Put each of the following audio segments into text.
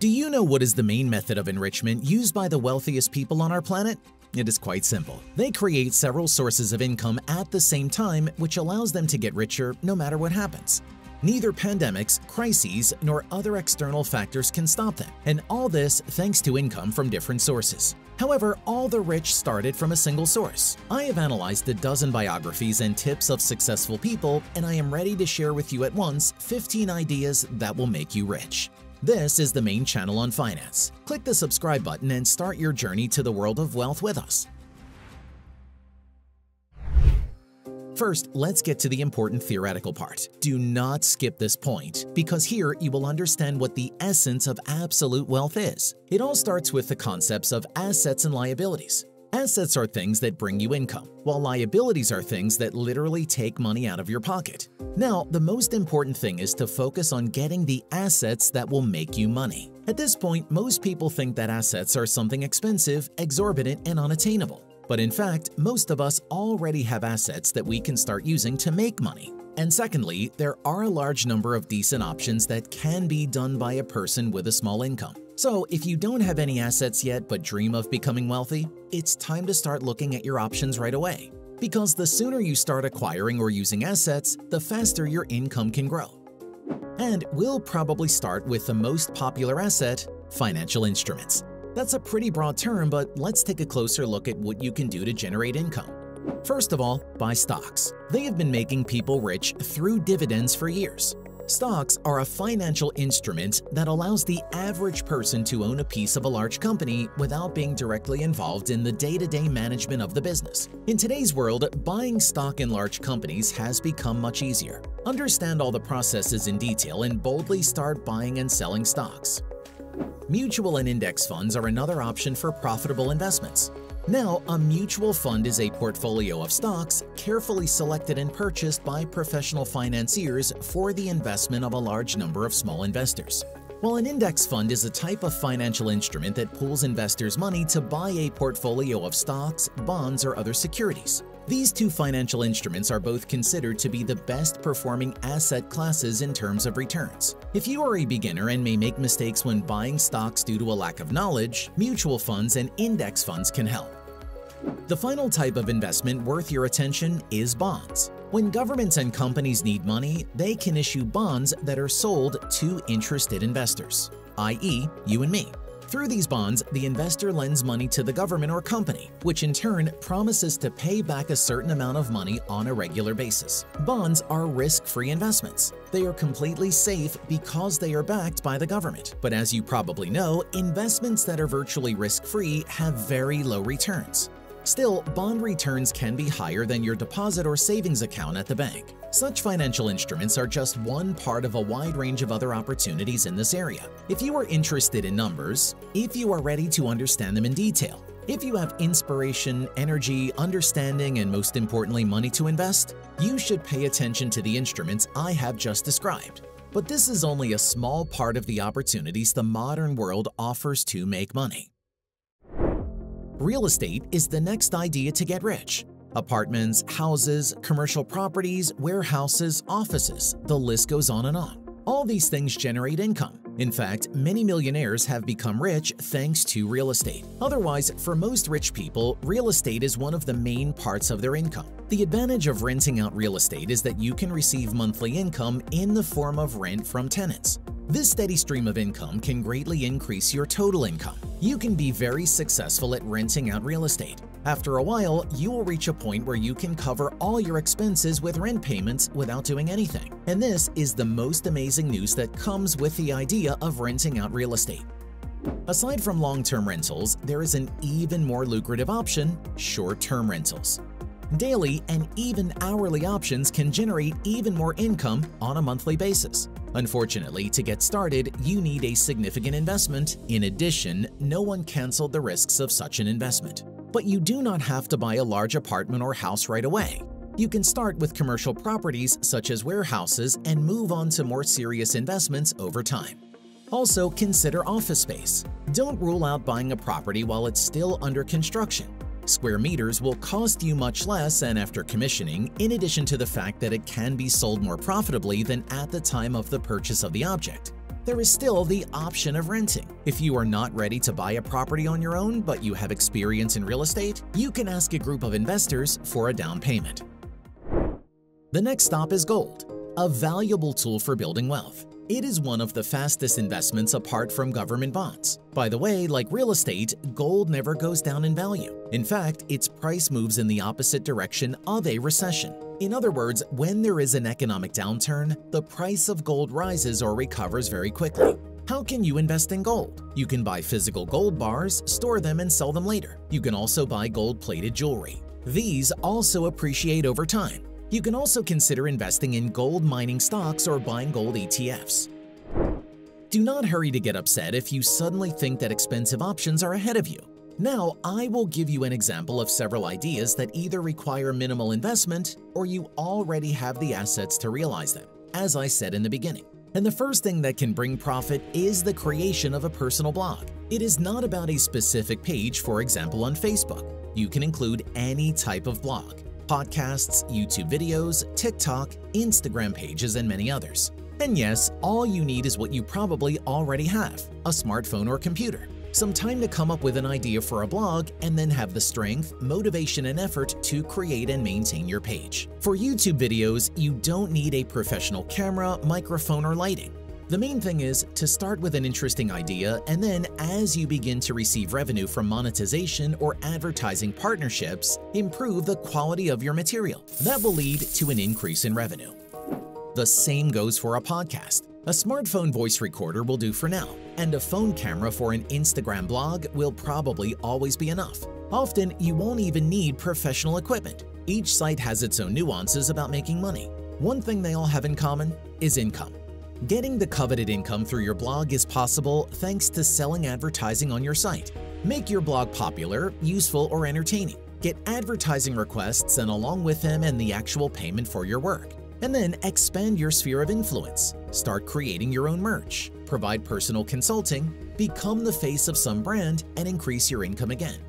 Do you know what is the main method of enrichment used by the wealthiest people on our planet? It is quite simple. They create several sources of income at the same time, which allows them to get richer no matter what happens. Neither pandemics, crises, nor other external factors can stop them, and all this thanks to income from different sources. However, all the rich started from a single source. I have analyzed a dozen biographies and tips of successful people, and I am ready to share with you at once 15 ideas that will make you rich. This is the main channel on finance. Click the subscribe button and start your journey to the world of wealth with us. First, let's get to the important theoretical part. Do not skip this point, because here you will understand what the essence of absolute wealth is. It all starts with the concepts of assets and liabilities. Assets are things that bring you income, while liabilities are things that literally take money out of your pocket. Now, the most important thing is to focus on getting the assets that will make you money. At this point, most people think that assets are something expensive, exorbitant, and unattainable. But in fact, most of us already have assets that we can start using to make money. And secondly, there are a large number of decent options that can be done by a person with a small income. So if you don't have any assets yet but dream of becoming wealthy, it's time to start looking at your options right away. Because the sooner you start acquiring or using assets, the faster your income can grow. And we'll probably start with the most popular asset, financial instruments. That's a pretty broad term, but let's take a closer look at what you can do to generate income. First of all, buy stocks. They have been making people rich through dividends for years. Stocks are a financial instrument that allows the average person to own a piece of a large company without being directly involved in the day-to-day management of the business. In today's world, buying stock in large companies has become much easier. Understand all the processes in detail and boldly start buying and selling stocks. Mutual and index funds are another option for profitable investments. Now, a mutual fund is a portfolio of stocks carefully selected and purchased by professional financiers for the investment of a large number of small investors. While an index fund is a type of financial instrument that pools investors' money to buy a portfolio of stocks, bonds, or other securities. These two financial instruments are both considered to be the best performing asset classes in terms of returns. If you are a beginner and may make mistakes when buying stocks due to a lack of knowledge, mutual funds and index funds can help. The final type of investment worth your attention is bonds. When governments and companies need money, they can issue bonds that are sold to interested investors, i.e., you and me. Through these bonds, the investor lends money to the government or company, which in turn promises to pay back a certain amount of money on a regular basis. Bonds are risk-free investments. They are completely safe because they are backed by the government. But as you probably know, investments that are virtually risk-free have very low returns. Still, bond returns can be higher than your deposit or savings account at the bank. Such financial instruments are just one part of a wide range of other opportunities in this area. If you are interested in numbers, if you are ready to understand them in detail, if you have inspiration, energy, understanding, and most importantly, money to invest, you should pay attention to the instruments I have just described. But this is only a small part of the opportunities the modern world offers to make money. Real estate is the next idea to get rich. Apartments, houses, commercial properties, warehouses, offices, the list goes on and on. All these things generate income. In fact, many millionaires have become rich thanks to real estate. Otherwise, for most rich people, real estate is one of the main parts of their income. The advantage of renting out real estate is that you can receive monthly income in the form of rent from tenants. This steady stream of income can greatly increase your total income. You can be very successful at renting out real estate. After a while, you will reach a point where you can cover all your expenses with rent payments without doing anything. And this is the most amazing news that comes with the idea of renting out real estate. Aside from long-term rentals, there is an even more lucrative option, short-term rentals. Daily and even hourly options can generate even more income on a monthly basis. Unfortunately, to get started, you need a significant investment. In addition, no one canceled the risks of such an investment. But you do not have to buy a large apartment or house right away. You can start with commercial properties such as warehouses and move on to more serious investments over time. Also, consider office space. Don't rule out buying a property while it's still under construction. Square meters will cost you much less and after commissioning, in addition to the fact that it can be sold more profitably than at the time of the purchase of the object. There is still the option of renting. If you are not ready to buy a property on your own but you have experience in real estate, you can ask a group of investors for a down payment. The next stop is gold, a valuable tool for building wealth. It is one of the fastest investments apart from government bonds. By the way, like real estate, gold never goes down in value. In fact, its price moves in the opposite direction of a recession. In other words, when there is an economic downturn, the price of gold rises or recovers very quickly. How can you invest in gold? You can buy physical gold bars, store them, and sell them later. You can also buy gold-plated jewelry. These also appreciate over time. You can also consider investing in gold mining stocks or buying gold ETFs. Do not hurry to get upset if you suddenly think that expensive options are ahead of you. Now, I will give you an example of several ideas that either require minimal investment or you already have the assets to realize them, as I said in the beginning. And the first thing that can bring profit is the creation of a personal blog. It is not about a specific page, for example on Facebook. You can include any type of blog. Podcasts, YouTube videos, TikTok, Instagram pages, and many others. And yes, all you need is what you probably already have, a smartphone or computer, some time to come up with an idea for a blog, and then have the strength, motivation, and effort to create and maintain your page. For YouTube videos, you don't need a professional camera, microphone, or lighting. The main thing is to start with an interesting idea, and then as you begin to receive revenue from monetization or advertising partnerships, improve the quality of your material. That will lead to an increase in revenue. The same goes for a podcast. A smartphone voice recorder will do for now, and a phone camera for an Instagram blog will probably always be enough. Often, you won't even need professional equipment. Each site has its own nuances about making money. One thing they all have in common is income. Getting the coveted income through your blog is possible thanks to selling advertising on your site. Make your blog popular, useful, or entertaining. Get advertising requests and along with them and the actual payment for your work. And then expand your sphere of influence. Start creating your own merch, provide personal consulting, become the face of some brand, and increase your income again.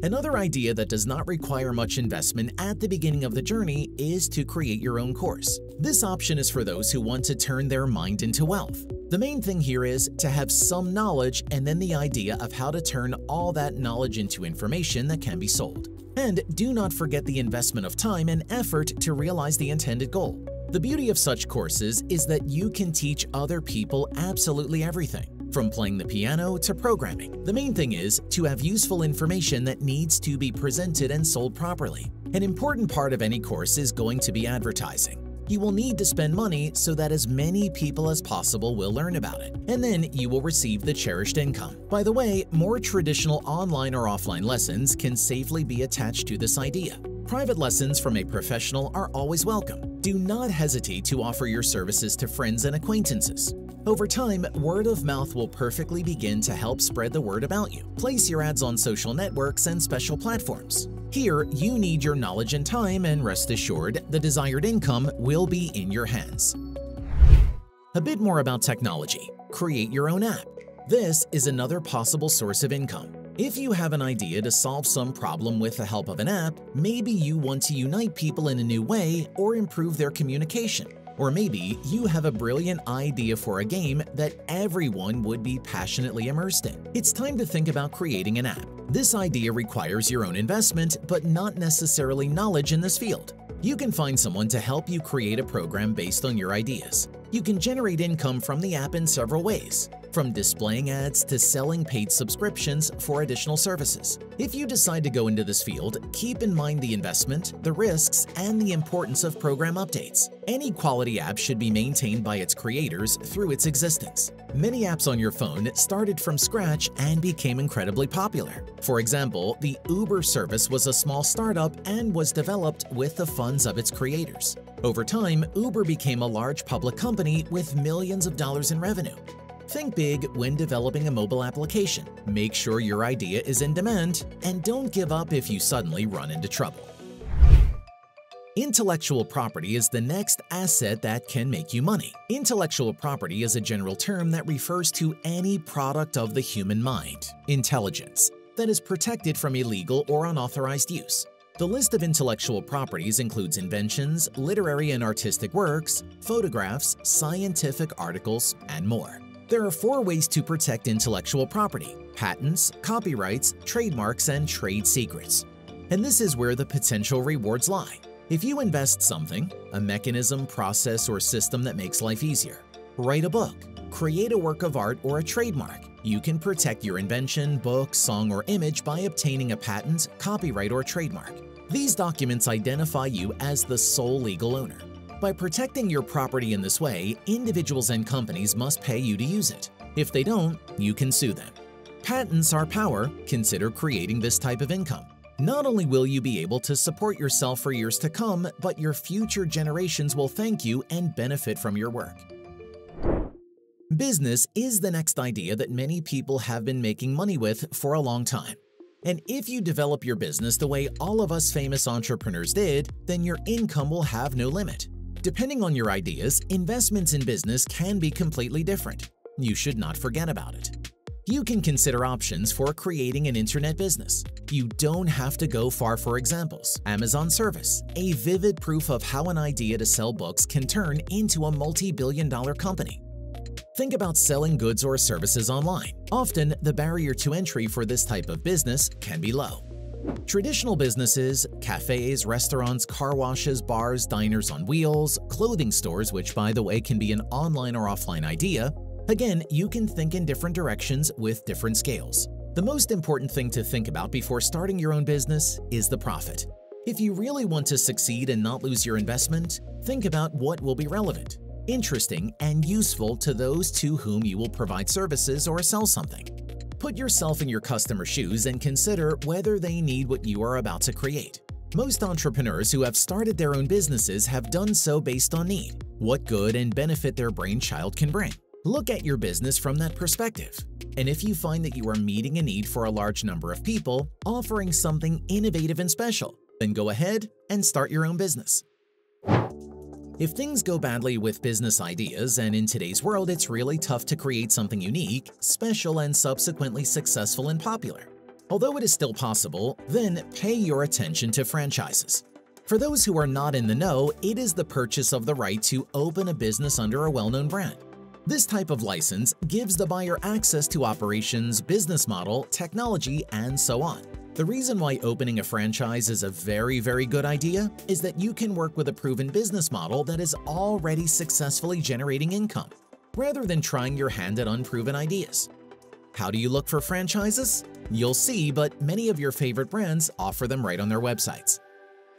Another idea that does not require much investment at the beginning of the journey is to create your own course. This option is for those who want to turn their mind into wealth. The main thing here is to have some knowledge and then the idea of how to turn all that knowledge into information that can be sold. And do not forget the investment of time and effort to realize the intended goal. The beauty of such courses is that you can teach other people absolutely everything, from playing the piano to programming. The main thing is to have useful information that needs to be presented and sold properly. An important part of any course is going to be advertising. You will need to spend money so that as many people as possible will learn about it, and then you will receive the cherished income. By the way, more traditional online or offline lessons can safely be attached to this idea. Private lessons from a professional are always welcome. Do not hesitate to offer your services to friends and acquaintances. Over time, word of mouth will perfectly begin to help spread the word about you. Place your ads on social networks and special platforms. Here, you need your knowledge and time, and rest assured, the desired income will be in your hands. A bit more about technology. Create your own app. This is another possible source of income. If you have an idea to solve some problem with the help of an app, maybe you want to unite people in a new way or improve their communication. Or maybe you have a brilliant idea for a game that everyone would be passionately immersed in. It's time to think about creating an app. This idea requires your own investment, but not necessarily knowledge in this field. You can find someone to help you create a program based on your ideas. You can generate income from the app in several ways, from displaying ads to selling paid subscriptions for additional services. If you decide to go into this field, keep in mind the investment, the risks, and the importance of program updates. Any quality app should be maintained by its creators through its existence. Many apps on your phone started from scratch and became incredibly popular. For example, the Uber service was a small startup and was developed with the funds of its creators. Over time, Uber became a large public company with millions of dollars in revenue. Think big when developing a mobile application. Make sure your idea is in demand, and don't give up if you suddenly run into trouble. Intellectual property is the next asset that can make you money. Intellectual property is a general term that refers to any product of the human mind, intelligence, that is protected from illegal or unauthorized use. The list of intellectual properties includes inventions, literary and artistic works, photographs, scientific articles, and more. There are 4 ways to protect intellectual property: patents, copyrights, trademarks, and trade secrets. And this is where the potential rewards lie. If you invest something, a mechanism, process, or system that makes life easier, write a book, create a work of art, or a trademark, you can protect your invention, book, song, or image by obtaining a patent, copyright, or trademark. These documents identify you as the sole legal owner. By protecting your property in this way, individuals and companies must pay you to use it. If they don't, you can sue them. Patents are power. Consider creating this type of income. Not only will you be able to support yourself for years to come, but your future generations will thank you and benefit from your work. Business is the next idea that many people have been making money with for a long time. And if you develop your business the way all of us famous entrepreneurs did, then your income will have no limit. Depending on your ideas, investments in business can be completely different. You should not forget about it. You can consider options for creating an internet business. You don't have to go far for examples. Amazon service, a vivid proof of how an idea to sell books can turn into a multi-billion-dollar company. Think about selling goods or services online. Often, the barrier to entry for this type of business can be low. Traditional businesses, cafes, restaurants, car washes, bars, diners on wheels, clothing stores, which by the way can be an online or offline idea. Again, you can think in different directions with different scales. The most important thing to think about before starting your own business is the profit. If you really want to succeed and not lose your investment, think about what will be relevant, interesting, and useful to those to whom you will provide services or sell something. Put yourself in your customer's shoes and consider whether they need what you are about to create. Most entrepreneurs who have started their own businesses have done so based on need, what good and benefit their brainchild can bring. Look at your business from that perspective. And if you find that you are meeting a need for a large number of people, offering something innovative and special, then go ahead and start your own business. If things go badly with business ideas, and in today's world it's really tough to create something unique, special, and subsequently successful and popular. Although it is still possible, then pay your attention to franchises. For those who are not in the know, it is the purchase of the right to open a business under a well-known brand. This type of license gives the buyer access to operations, business model, technology, and so on. The reason why opening a franchise is a very good idea is that you can work with a proven business model that is already successfully generating income, rather than trying your hand at unproven ideas. How do you look for franchises? You'll see, but many of your favorite brands offer them right on their websites.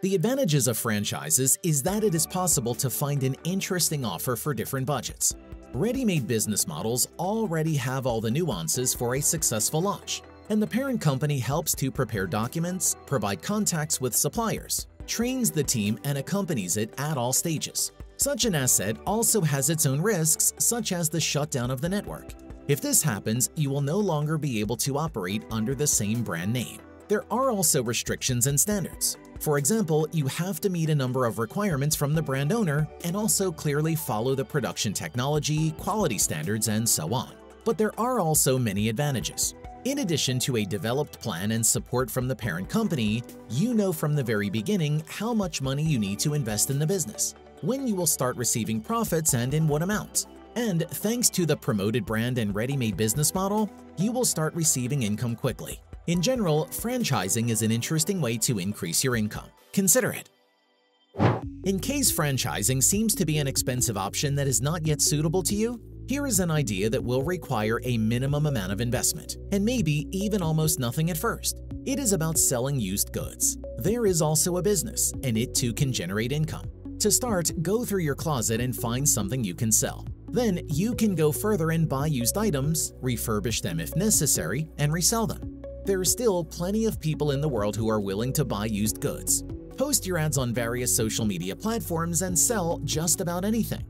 The advantages of franchises is that it is possible to find an interesting offer for different budgets. Ready-made business models already have all the nuances for a successful launch, and the parent company helps to prepare documents, provide contacts with suppliers, trains the team, and accompanies it at all stages. Such an asset also has its own risks, such as the shutdown of the network. If this happens, you will no longer be able to operate under the same brand name. There are also restrictions and standards. For example, you have to meet a number of requirements from the brand owner and also clearly follow the production technology, quality standards, and so on. But there are also many advantages. In addition to a developed plan and support from the parent company, you know from the very beginning how much money you need to invest in the business, when you will start receiving profits and in what amount. And thanks to the promoted brand and ready-made business model, you will start receiving income quickly. In general, franchising is an interesting way to increase your income. Consider it. In case franchising seems to be an expensive option that is not yet suitable to you, here is an idea that will require a minimum amount of investment, and maybe even almost nothing at first. It is about selling used goods. There is also a business, and it too can generate income. To start, go through your closet and find something you can sell. Then you can go further and buy used items, refurbish them if necessary, and resell them. There are still plenty of people in the world who are willing to buy used goods. Post your ads on various social media platforms and sell just about anything.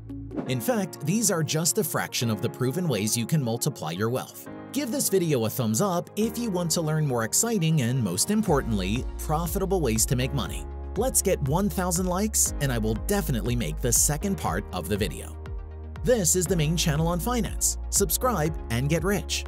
In fact, these are just a fraction of the proven ways you can multiply your wealth. Give this video a thumbs up if you want to learn more exciting and, most importantly, profitable ways to make money. Let's get 1,000 likes and I will definitely make the second part of the video. This is the main channel on finance. Subscribe and get rich.